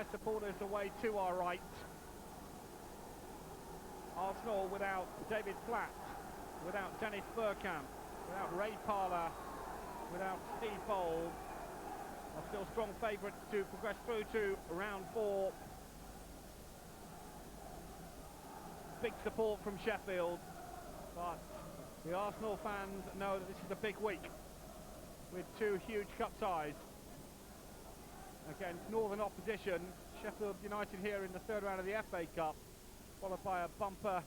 their supporters away to our right. Arsenal without David Platt, without Dennis Bergkamp, without Ray Parlour, without Steve Bold, are still strong favourites to progress through to round 4. Big support from Sheffield, but the Arsenal fans know that this is a big week with 2 huge cup ties against northern opposition. Sheffield United here in the 3rd round of the FA Cup, followed by a bumper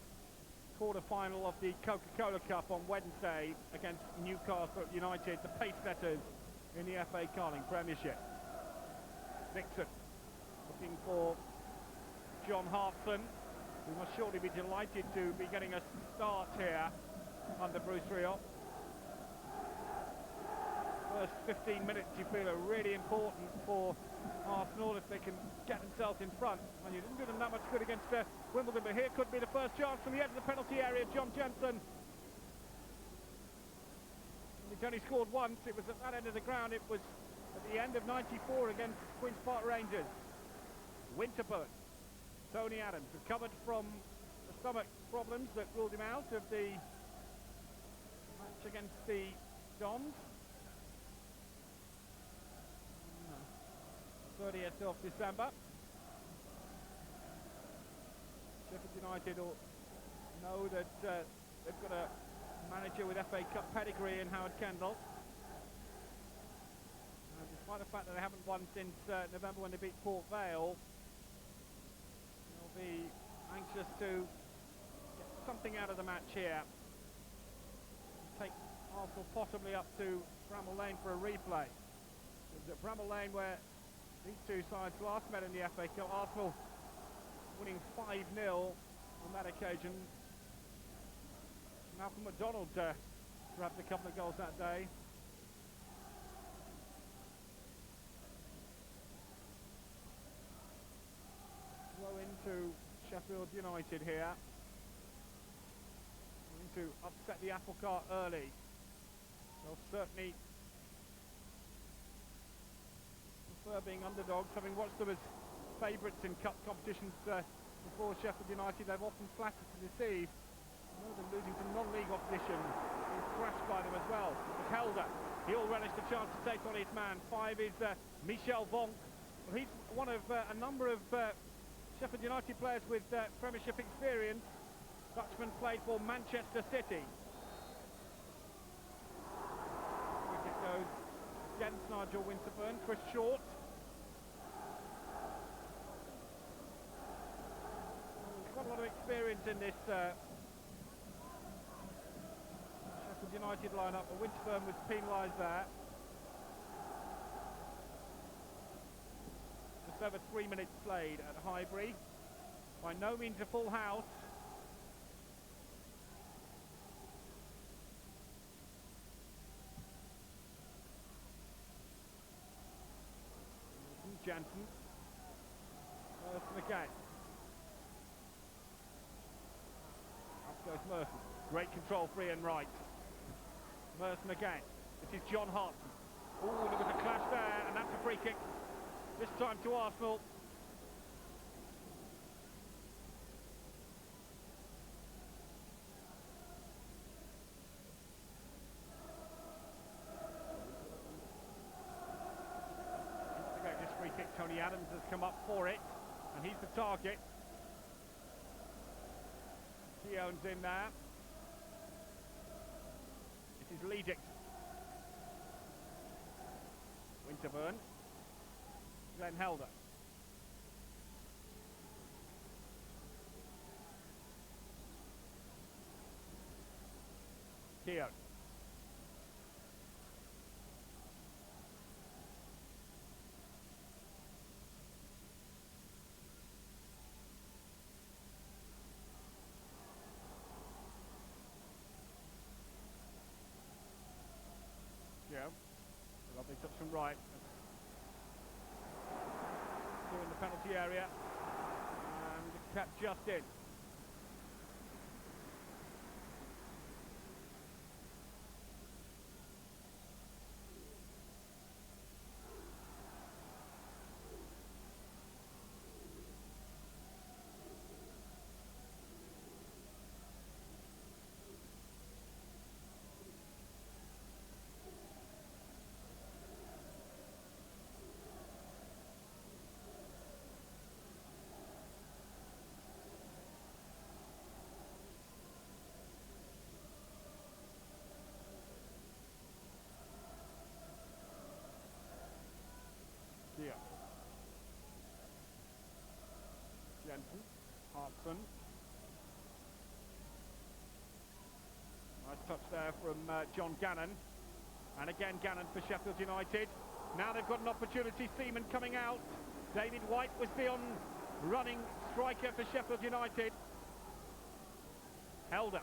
quarter-final of the Coca-Cola Cup on Wednesday against Newcastle United, the pace-setters in the FA Carling Premiership. Nixon looking for John Hartson, who must surely be delighted to be getting a start here under Bruce Rioch. First 15 minutes you feel are really important for Arsenal if they can get themselves in front, and you didn't do them that much good against Wimbledon, but here could be the first chance from the edge of the penalty area. John Jensen. He's only scored once. It was at that end of the ground. It was at the end of '94 against Queen's Park Rangers. Winterburn. Tony Adams recovered from the stomach problems that ruled him out of the match against the Dons. 30th of December. Sheffield United know that they've got a manager with FA Cup pedigree in Howard Kendall. And despite the fact that they haven't won since November when they beat Port Vale, they'll be anxious to get something out of the match here. Take Arsenal possibly up to Bramall Lane for a replay. It was at Bramall Lane where these 2 sides last met in the FA Cup. Arsenal winning 5-0 on that occasion. Malcolm McDonald grabbed a couple of goals that day. Slow into Sheffield United here. Going to upset the apple cart early. They'll certainly prefer being underdogs, having watched them as favourites in cup competitions before. Sheffield United, they've often flattered to deceive. More than losing to non-league opposition, he's thrashed by them as well. It's Helder. He all relished the chance to take on his man. 5 is Michel Vonk. Well, he's one of a number of Sheffield United players with Premiership experience. Dutchman played for Manchester City. Wicket goes against Nigel Winterburn. Chris Short. Quite a lot of experience in this Sheffield United lineup, but Winterburn was penalised there. Just over 3 minutes played at Highbury. By no means a full house. Jansen. Murphy again. Up goes Murphy. Great control for Ian Wright. Merson again. This is John Hartson. Oh, there was a clash there, and that's a free kick. This time to Arsenal. This free kick, Tony Adams has come up for it, and he's the target. Keown's in there. This is Leedick. Winterburn. Glenn Helder. Keown. Lovely touch from Wright. In the penalty area, and kept just in. Jensen, Hartson. Nice touch there from John Gannon. And again Gannon for Sheffield United. Now they've got an opportunity, Seaman coming out. David White was the running striker for Sheffield United. Helder.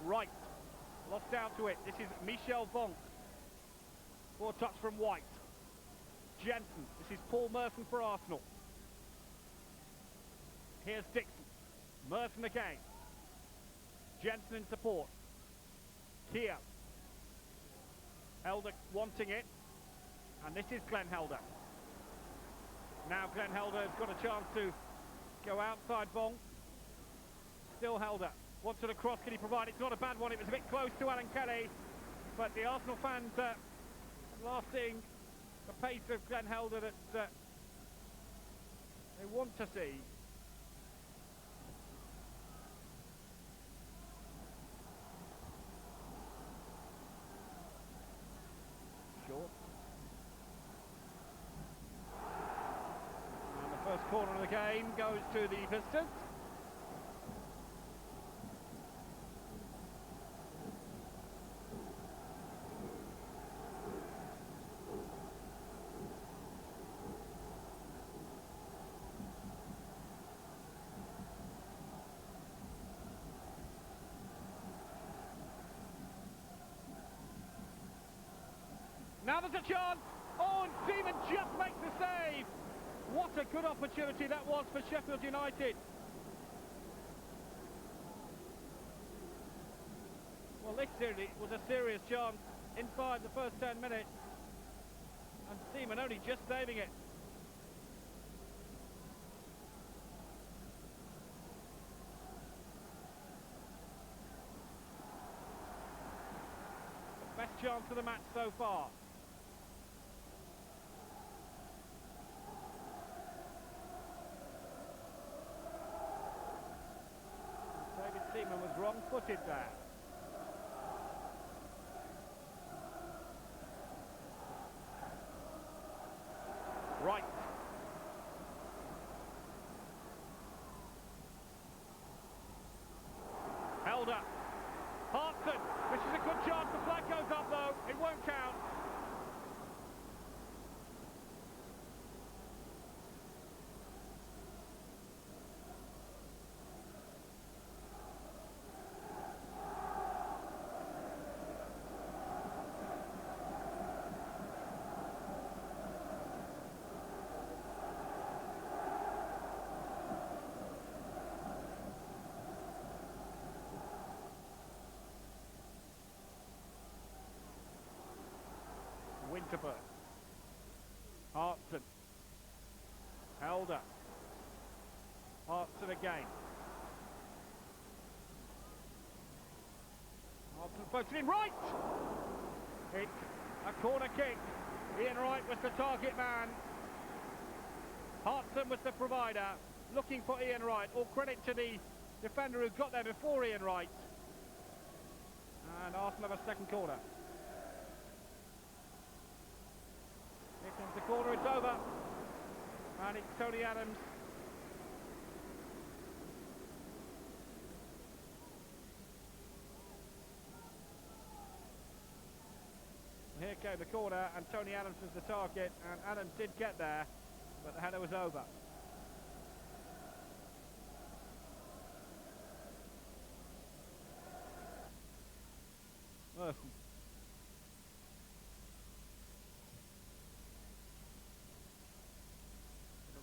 Right. Lost out to it. This is Michel Vonk. Poor touch from White. Jensen. This is Paul Merson for Arsenal. Here's Dixon. Merson again. Jensen in support. Here. Helder wanting it. And this is Glenn Helder. Now Glenn Helder has got a chance to go outside Vonk. Still Helder. Wants it across, can he provide it? It's not a bad one, it was a bit close to Alan Kelly. But the Arsenal fans last seeing the pace of Glenn Helder that they want to see. Short. And the first corner of the game goes to the visitors. Now there's a chance. Oh, and Seaman just makes the save. What a good opportunity that was for Sheffield United. Well, this really was a serious chance inside the first 10 minutes. And Seaman only just saving it. The best chance of the match so far. Seaman was wrong-footed there. Right. Helder. Hartson. This is a good chance. The flag goes up though. It won't count. Winterburn. Hartson. Helder. Hartson again. Hartson puts it in right! It's a corner kick. Ian Wright was the target man. Hartson was the provider. Looking for Ian Wright. All credit to the defender who got there before Ian Wright. And Arsenal have a second corner. Here comes the corner, it's over. And it's Tony Adams. Here came the corner, and Tony Adams was the target, and Adams did get there, but the header was over. Merson.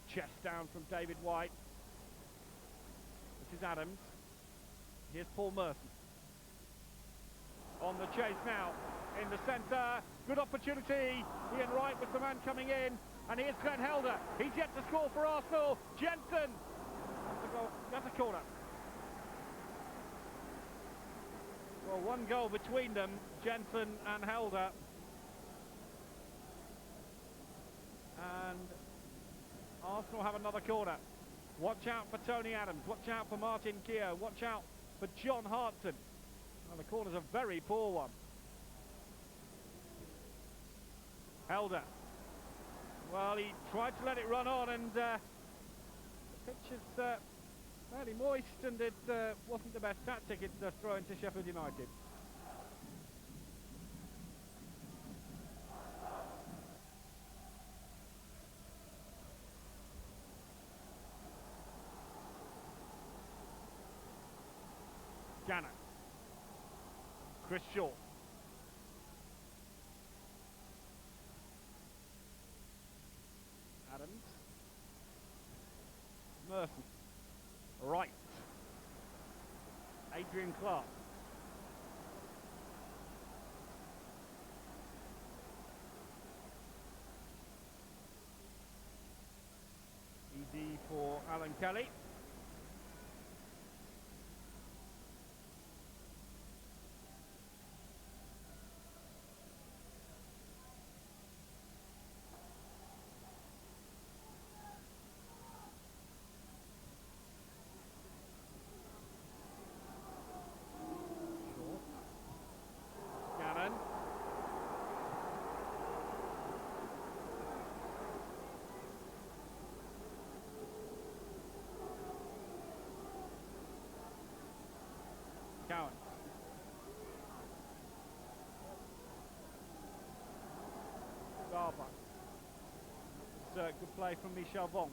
Chest down from David White. This is Adams. Here's Paul Merson. On the chase now. In the centre. Good opportunity. Ian Wright was the man coming in. And here's Glenn Helder. He's yet to score for Arsenal. Jensen. That's a goal. That's a corner. Well, one goal between them. Jensen and Helder. And Arsenal have another corner. Watch out for Tony Adams. Watch out for Martin Keogh. Watch out for John Hartson. Well, the corner's a very poor one. Helder. Well, he tried to let it run on, and the pitch is fairly moist, and it wasn't the best tactic. It throw into Sheffield United. Gannon. Chris Shaw. Adams. Merson. Wright. Adrian Clark. ED for Alan Kelly. Cowan. Garber. Good play from Michel Bon.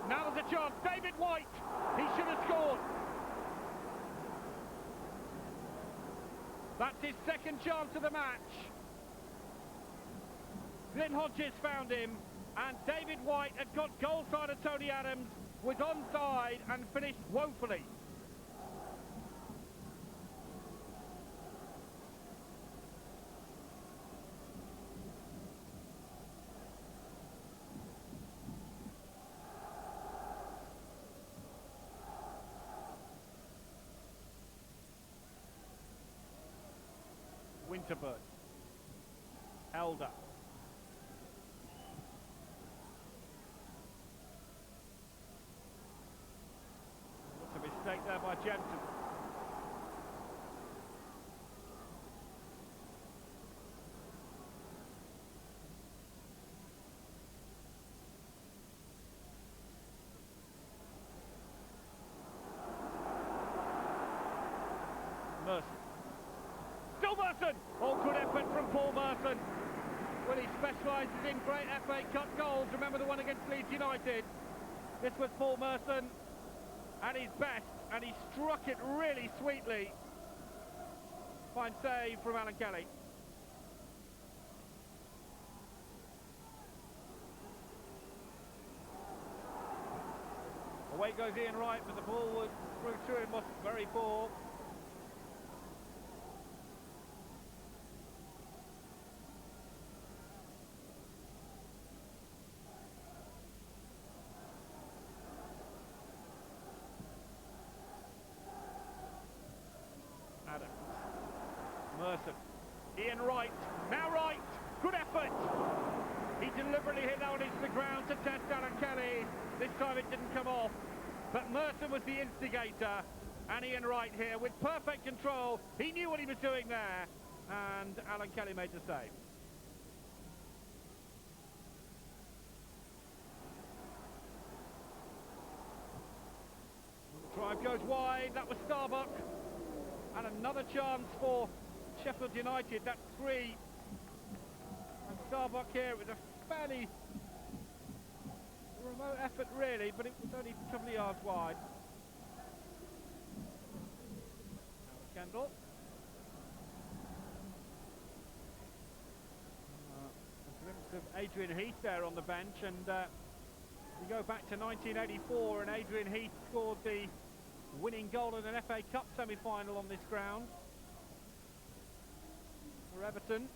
Now there's a chance. David White. He should have scored. That's his second chance of the match. Glyn Hodges found him, and David White had got goal side of Tony Adams, was onside and finished woefully. Winterburn. Elder. That's a mistake there by Jensen. Merson. Still Merson! Oh, good effort from Paul Merson. Well, he specialises in great FA Cup goals. Remember the one against Leeds United? This was Paul Merson at his best, and he struck it really sweetly. Fine save from Alan Kelly. Away goes Ian Wright, but the ball was through to him, was very poor. Adams. Merson. Ian Wright. Now Wright. Good effort. He deliberately hit that one into the ground to test Alan Kelly. This time it didn't come off. But Merson was the instigator. And Ian Wright here with perfect control. He knew what he was doing there. And Alan Kelly made the save. Drive goes wide. That was Starbuck. And another chance for Sheffield United. That's 3. And Starbuck here with a fairly remote effort, really, but it was only a couple of yards wide. Kendall. A glimpse of Adrian Heath there on the bench, and we go back to 1984, and Adrian Heath scored the winning goal in an FA Cup semi-final on this ground for Everton.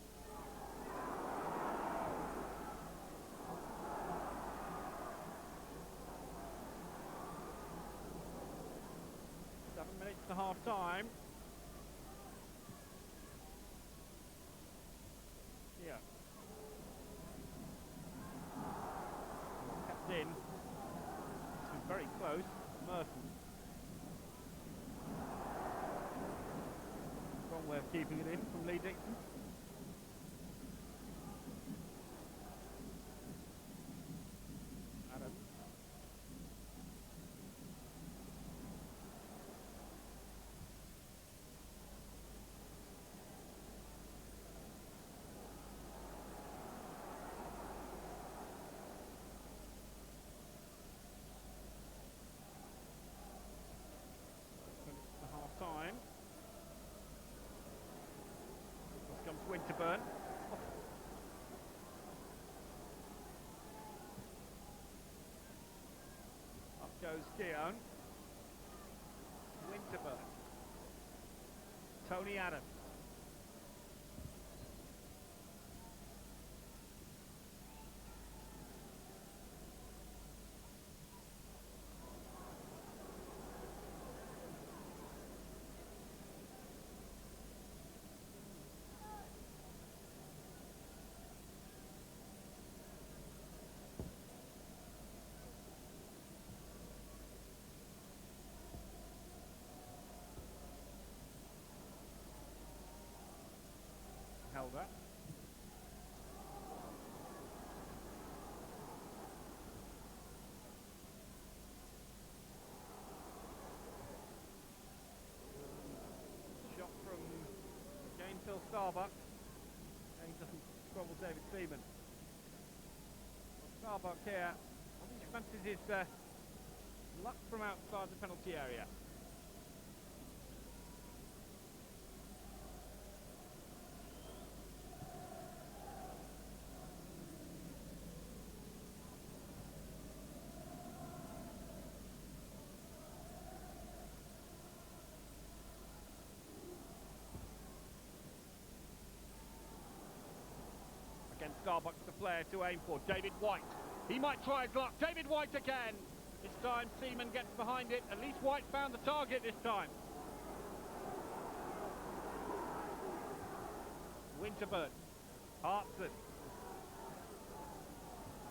very close. Merton. Wrong way of keeping it in from Lee Dixon. Adams. Half time. Here comes Winterburn. Up goes Keown. Winterburn. Tony Adams. Held up. Shot from again Phil Starbuck. And he doesn't trouble David Seaman. Well, Starbuck here, I think he fancies his luck from outside the penalty area. Starbuck's the player to aim for. David White. He might try his luck. David White again. This time Seaman gets behind it. At least White found the target this time. Winterburn. Hartson.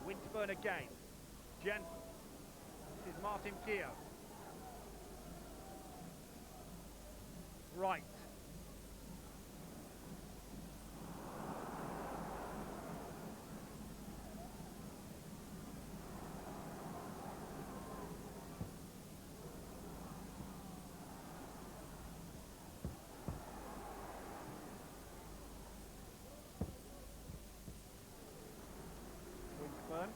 Winterburn again. Jensen. This is Martin Keown. Wright. Winterburn.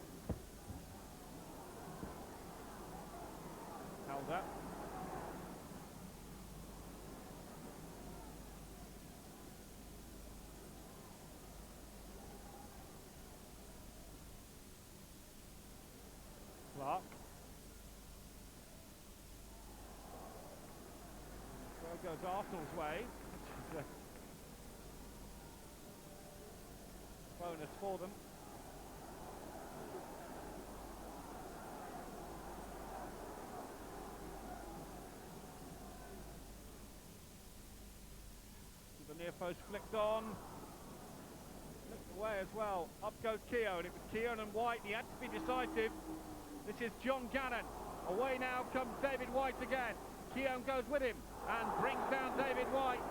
Held up. Clark. Throw goes Arsenal's way, which is a bonus for them. The near post flicked on. Flicked away as well. Up goes Keown. It was Keown and White. He had to be decisive. This is John Gannon. Away now comes David White again. Keown goes with him and brings down David White.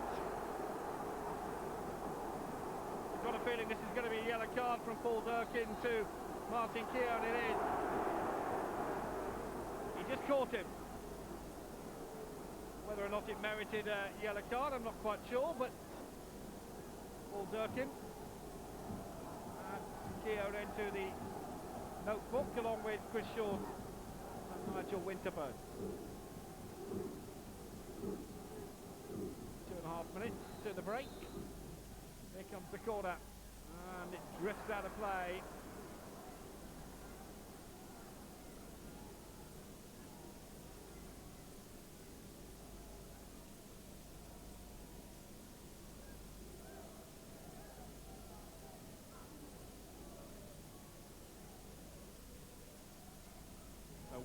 I've got a feeling this is going to be a yellow card from Paul Durkin to Martin Keown. It is. He just caught him. Whether or not it merited a yellow card, I'm not quite sure, but Paul Durkin and Keown into the notebook along with Chris Short and Nigel Winterburn. 2.5 minutes to the break. Here comes the corner and it drifts out of play.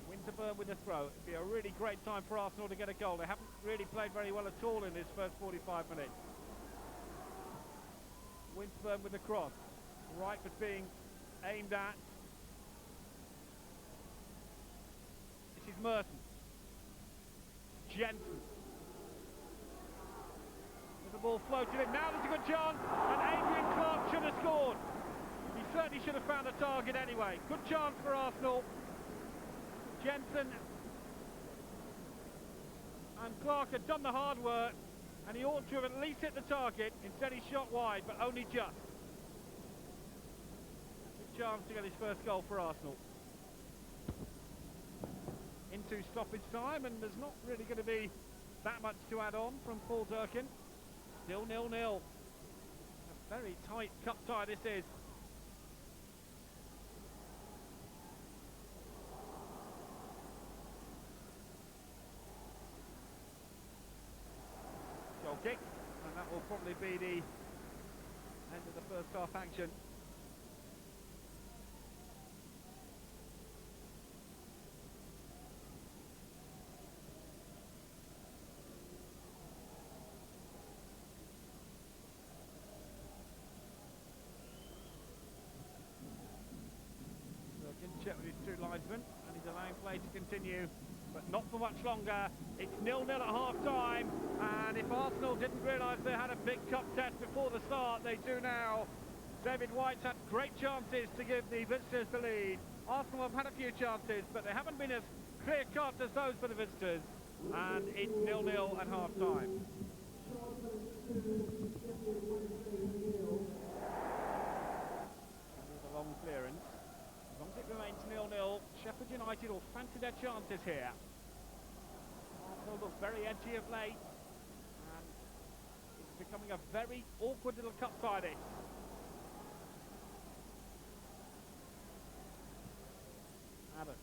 Winterburn with a throw. It'd be a really great time for Arsenal to get a goal. They haven't really played very well at all in this first 45 minutes. Winterburn with the cross. Wright was being aimed at. This is is Merton. Jensen. With the ball floated in. Now there's a good chance, and Adrian Clark should have scored. He certainly should have found a target anyway. Good chance for Arsenal. Jensen and Clark had done the hard work, and he ought to have at least hit the target. Instead he shot wide, but only just. Good chance to get his first goal for Arsenal. Into stoppage time, and there's not really going to be that much to add on from Paul Durkin. Still 0-0. A very tight cup tie this is. Goal kick, and that will probably be the end of the first half action. Check with his two linesmen, and he's allowing play to continue, but not for much longer. It's 0-0 at half-time, and if Arsenal didn't realise they had a big cup test before the start, they do now. David White's had great chances to give the visitors the lead. Arsenal have had a few chances, but they haven't been as clear-cut as those for the visitors, and it's 0-0 at half-time. A long clearance. As long as it remains 0-0, Sheffield United will fancy their chances here. Arsenal look very edgy of late, and it's becoming a very awkward little cup tie this. Adams.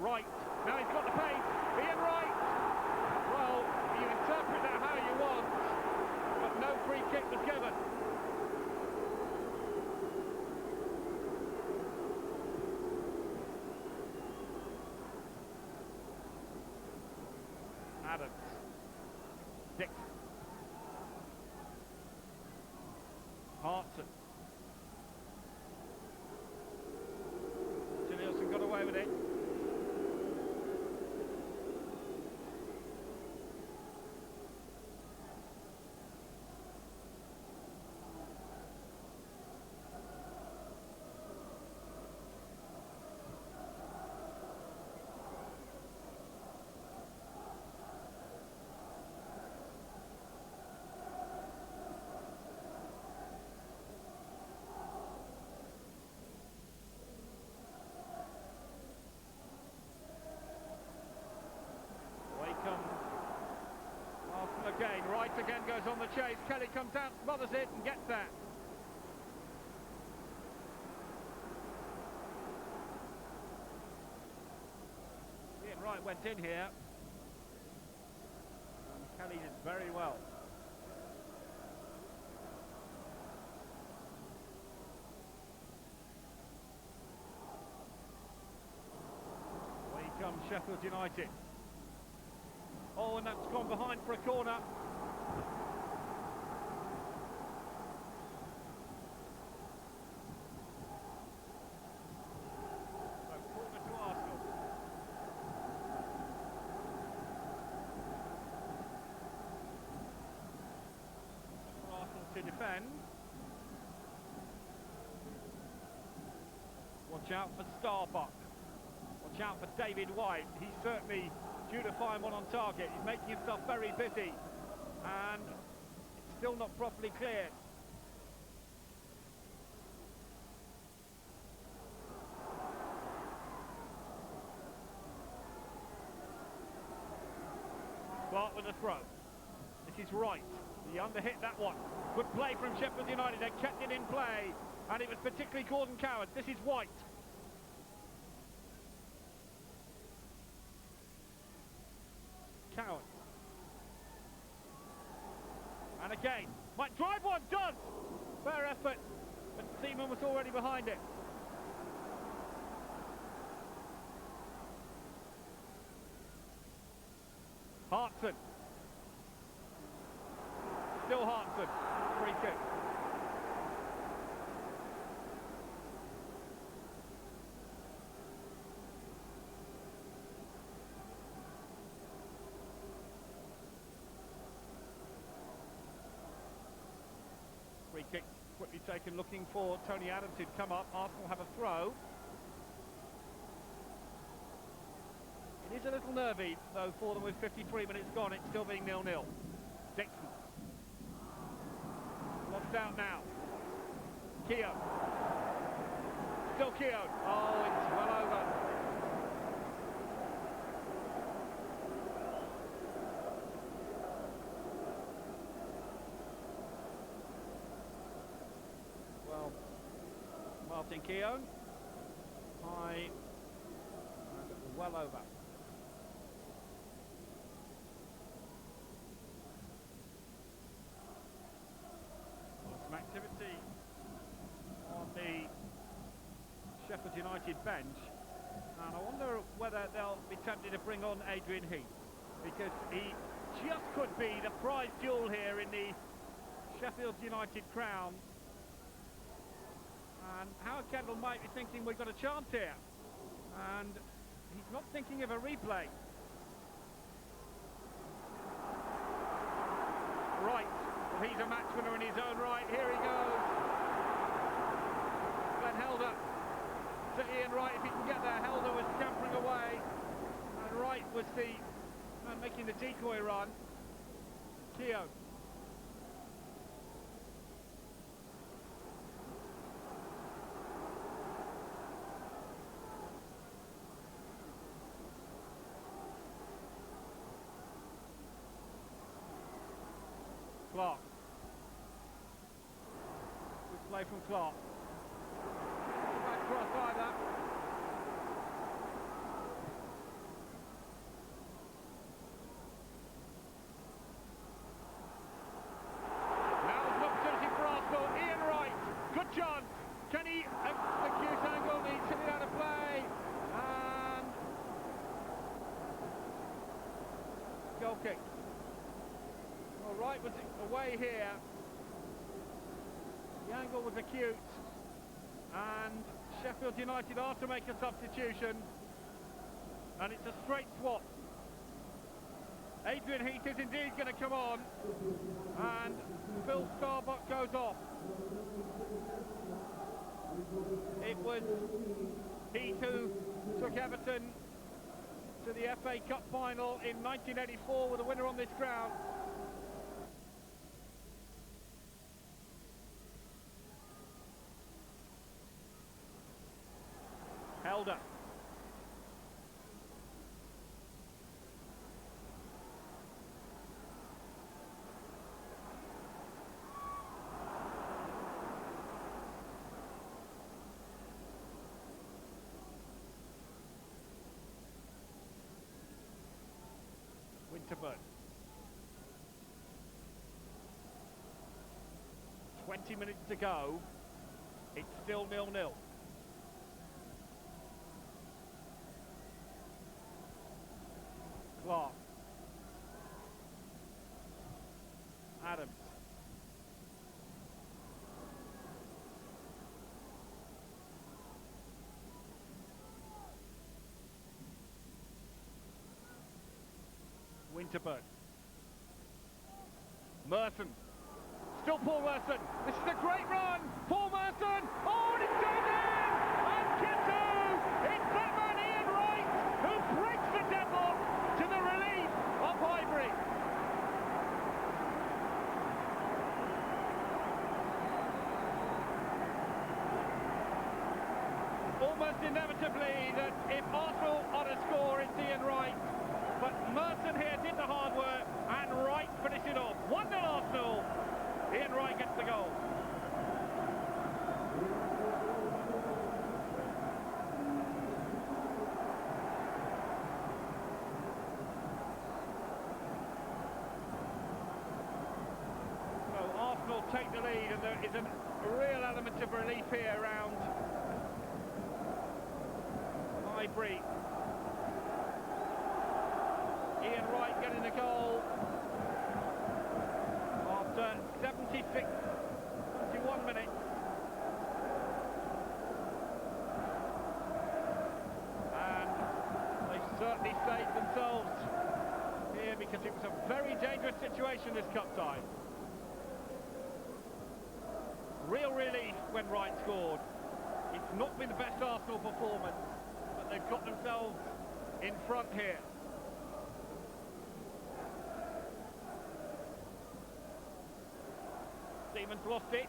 Wright. Now he's got the pace. Ian Wright. Well, you interpret that how you want, but no free kick was given. Adams. Dixon. Hartson. Nielsen got away with it. Again, Wright again goes on the chase. Kelly comes out, smothers it and gets that. Ian Wright went in here. And Kelly did very well. Away comes Sheffield United. Oh, and that's gone behind for a corner. So, corner to Arsenal. For Arsenal to defend. Watch out for Starbuck. Watch out for David White. He's certainly due to find one on target. He's making himself very busy, and it's still not properly cleared. Clark with a throw. This is Wright. He underhit that one. Good play from Sheffield United. They kept it in play, and it was particularly Gordon Coward. This is White. Coward. And again, might drive one, does! Fair effort, but Seaman was already behind it. Hartson. Still Hartson. Free kick. mistaken, looking for Tony Adams who'd come up. Arsenal have a throw. It is a little nervy, though, for them with 53 minutes gone. It's still being 0-0. Dixon. Lost out now. Keogh. Still Keogh. Oh, it's well over. Well, Martin Keogh. High and well over. Some activity on the Sheffield United bench, and I wonder whether they'll be tempted to bring on Adrian Heath, because he just could be the prize jewel here in the Sheffield United crown. And Howard Kendall might be thinking we've got a chance here, and he's not thinking of a replay. Right, well, he's a match winner in his own right. Here he goes. Glenn Helder to Ian Wright, if he can get there. Helder was scampering away, and Wright was the man making the decoy run. Keogh. Clark. Good play from Clark. Back cross either. Now there's an opportunity for Arsenal. Ian Wright. Good chance. Can he execute angle? He's hit it out of play. And goal kick. Well, Wright was away here. The angle was acute, and Sheffield United are to make a substitution, and it's a straight swap. Adrian Heath is indeed going to come on, and Phil Starbuck goes off. It was Heath who took Everton to the FA Cup final in 1984 with a winner on this ground. Helder. Winterburn. 20 minutes to go. It's still 0-0. Clark. Adams. Winterburn. Merson. Still Paul Merson. This is a great run. Paul Merson. Oh, and it's turned in! And Kintu! It's that man Ian Wright who breaks the deadlock to the relief of Highbury. Almost inevitably that if Arsenal are to score, it's Ian Wright. But Merson here did the hard work, and Wright finished it off. 1-0 Arsenal. Ian Wright gets the goal. So Arsenal take the lead, and there is a real element of relief here around Highbury. Ian Wright getting the goal after 71 minutes. And they certainly saved themselves here, because it was a very dangerous situation this cup tie. Real relief when Wright scored. It's not been the best Arsenal performance, but they've got themselves in front here. Siemens lost it.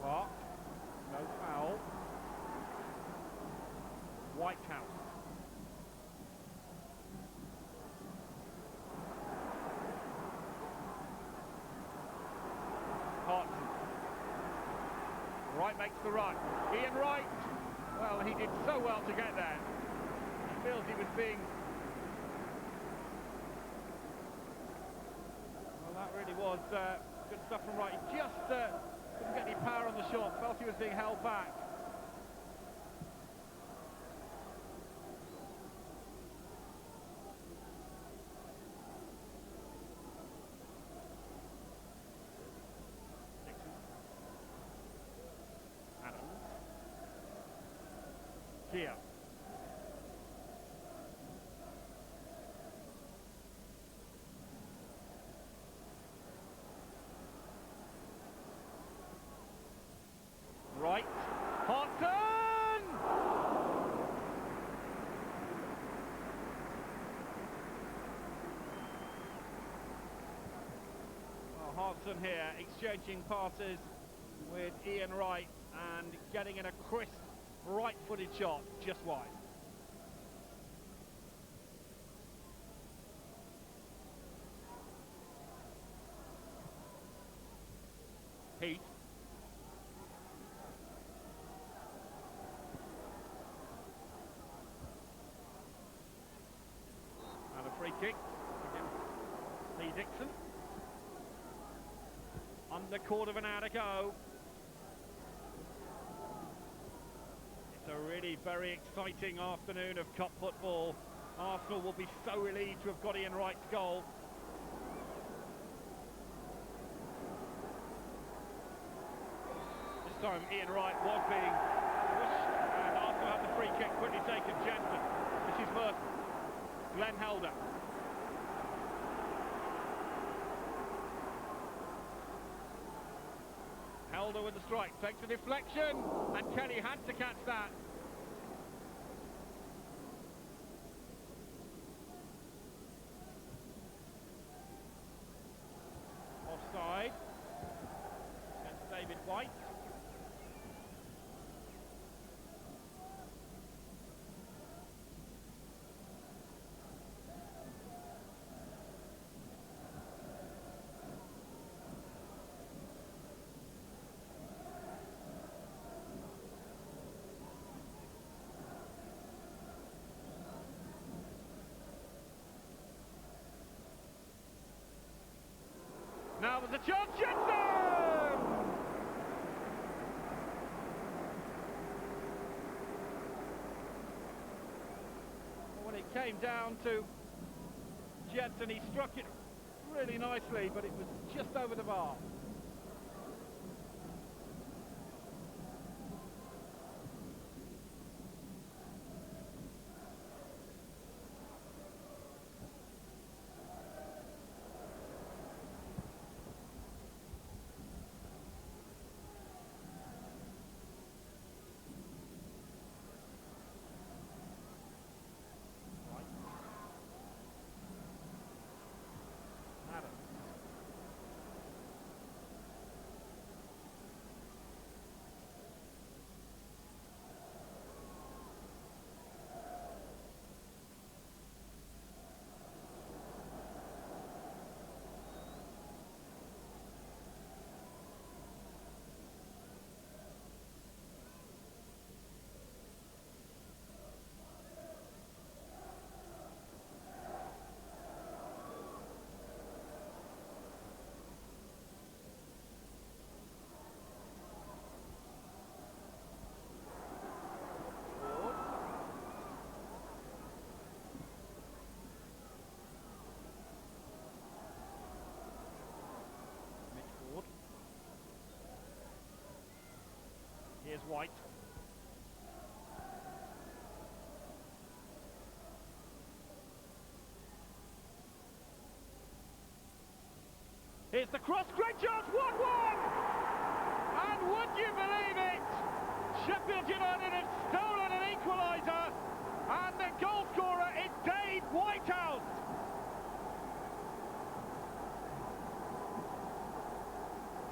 Clark, no foul. Whitehouse. Hartson. Wright makes the run. Ian Wright. Well, he did so well to get there. He feels he was being... Well, that really was good stuff from Wright. He just couldn't get any power on the shot. Felt he was being held back. Here. Right. Hartson! Well, Hartson here exchanging passes with Ian Wright and getting in a crisp right-footed shot just wide. Heath. And a free kick against Lee Dixon. Under quarter of an hour to go. It's a really very exciting afternoon of cup football. Arsenal will be so relieved to have got Ian Wright's goal. This time Ian Wright was being pushed and Arsenal had the free kick quickly taken. Jensen, this is Merton, Glenn Helder. Helder with the strike, takes a deflection, and Kelly had to catch that. Offside against David White. Now there's a chance, Jensen! When it came down to Jensen, he struck it really nicely, but it was just over the bar. White. Here's the cross, great chance, 1-1! And would you believe it? Sheffield United have stolen an equaliser, and the goal scorer is Dave Whitehouse.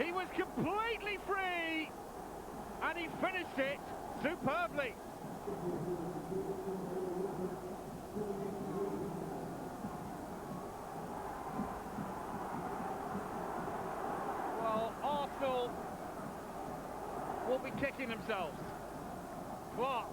He was completely free, and he finished it superbly. Well, Arsenal will be kicking themselves. Clark.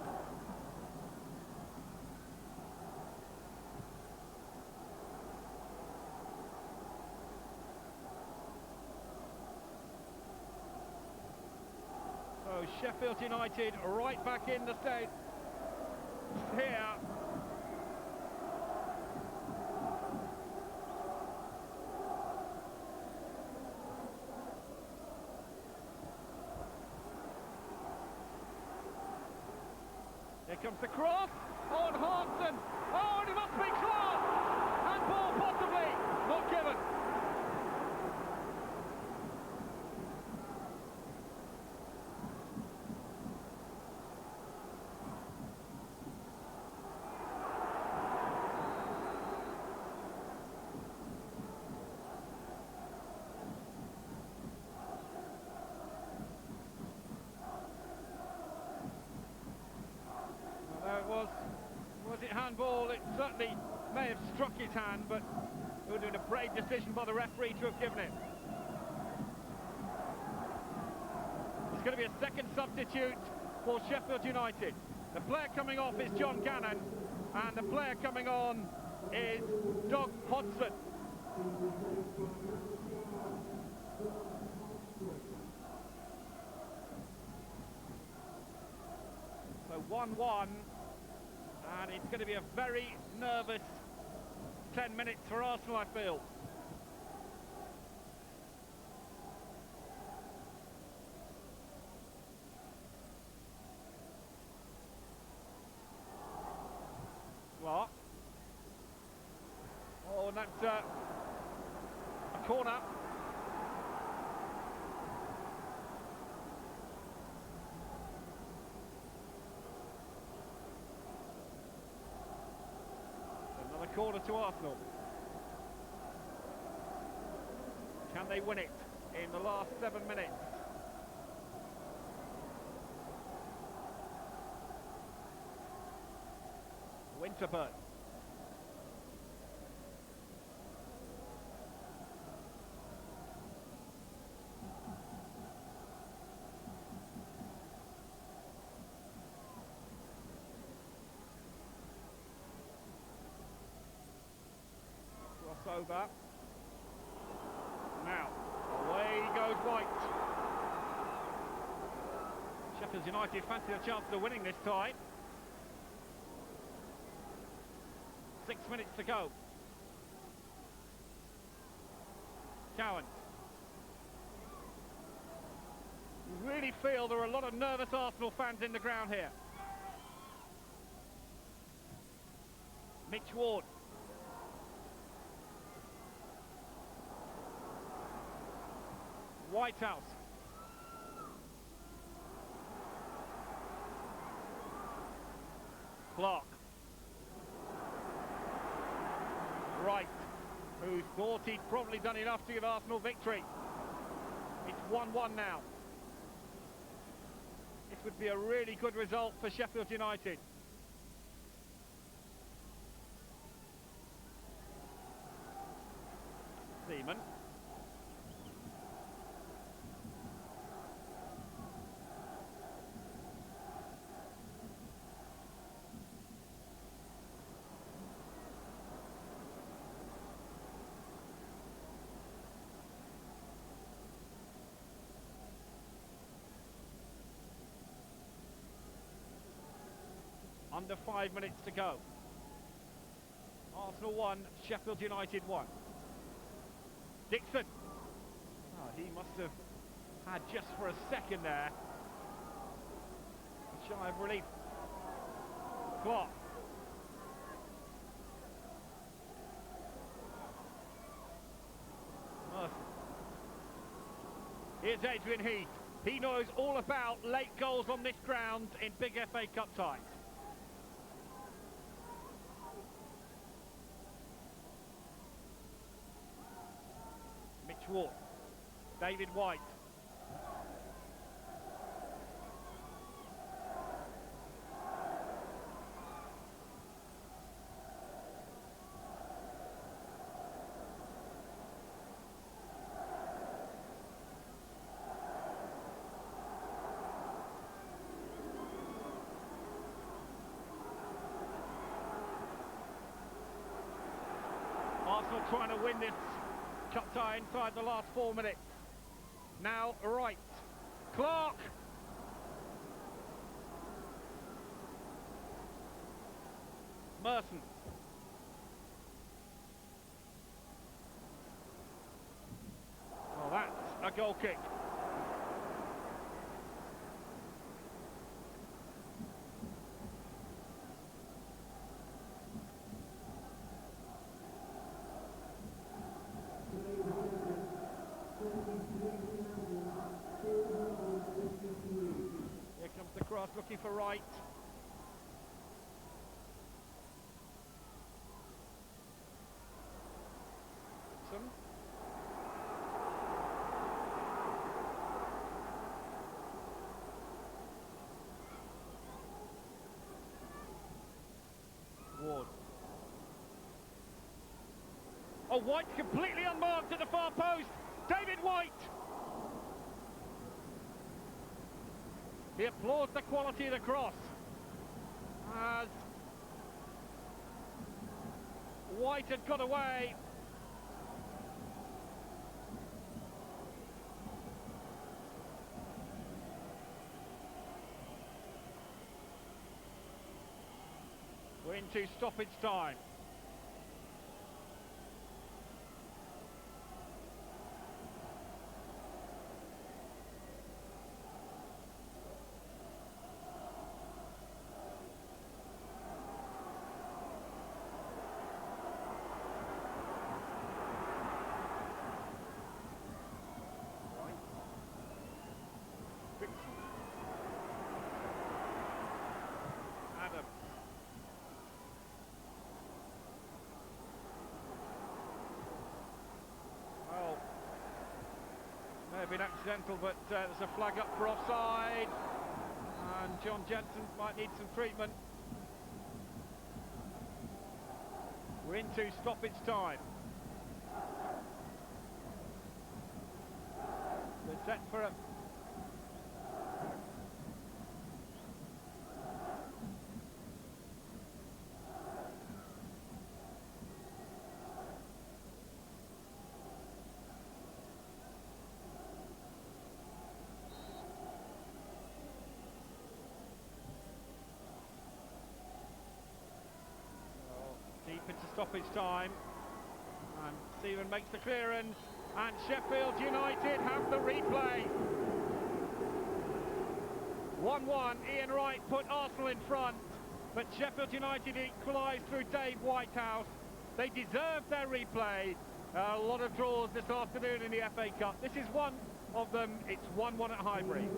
So Sheffield United right back in the state here. Here comes the cross on Hansen. Oh, and it must be Clark. Handball possibly not given. Was it handball? It certainly may have struck his hand, but it would have been a brave decision by the referee to have given it. There's going to be a second substitute for Sheffield United. The player coming off is John Gannon, and the player coming on is Doug Hodgson. So 1-1. And it's going to be a very nervous 10 minutes for Arsenal, I feel. What? Oh, and that's a corner. Corner to Arsenal. Can they win it in the last 7 minutes? Winterburn. Over. Now, away goes White. Sheffield United fancy a chance of winning this tie. 6 minutes to go. Cowan. You really feel there are a lot of nervous Arsenal fans in the ground here. Mitch Ward. Whitehouse. Clark. Wright, who thought he'd probably done enough to give Arsenal victory. It's 1-1 now. This would be a really good result for Sheffield United. Seaman. Under 5 minutes to go. Arsenal 1, Sheffield United 1. Dixon. Oh, he must have had just for a second there Shy of relief. Clark. Here's Adrian Heath. He knows all about late goals on this ground in big FA Cup ties. Mitch Ward. David White. Arsenal trying to win this cup tie inside the last 4 minutes. Now Wright. Clark. Merson. Well, that's a goal kick. Here comes the cross, looking for Wright. Ward. Oh, White completely unmarked at the far post. David White. He applauds the quality of the cross as White had got away. We're into stoppage time. Adam. Well, may have been accidental, but there's a flag up for offside, and John Jensen might need some treatment. We're into stoppage time. We're set for a... Deep into stoppage time, and Stephen makes the clearance, and Sheffield United have the replay. 1-1, Ian Wright put Arsenal in front, but Sheffield United equalised through Dave Whitehouse. They deserved their replay. A lot of draws this afternoon in the FA Cup. This is one of them. It's 1-1 at Highbury.